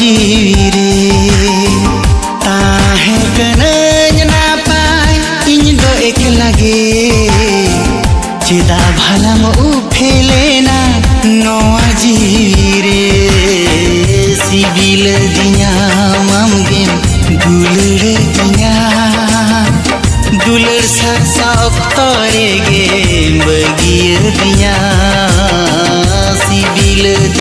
जीवी रे ताहे कनज नापाय इन दो एक लगे चेदा भलम उफेलेना नोआ जीवी रे सिबिल दिया ममगेम दुलड़ दिया दुलड़ साक तोरे गे बगिर दिया सिबिल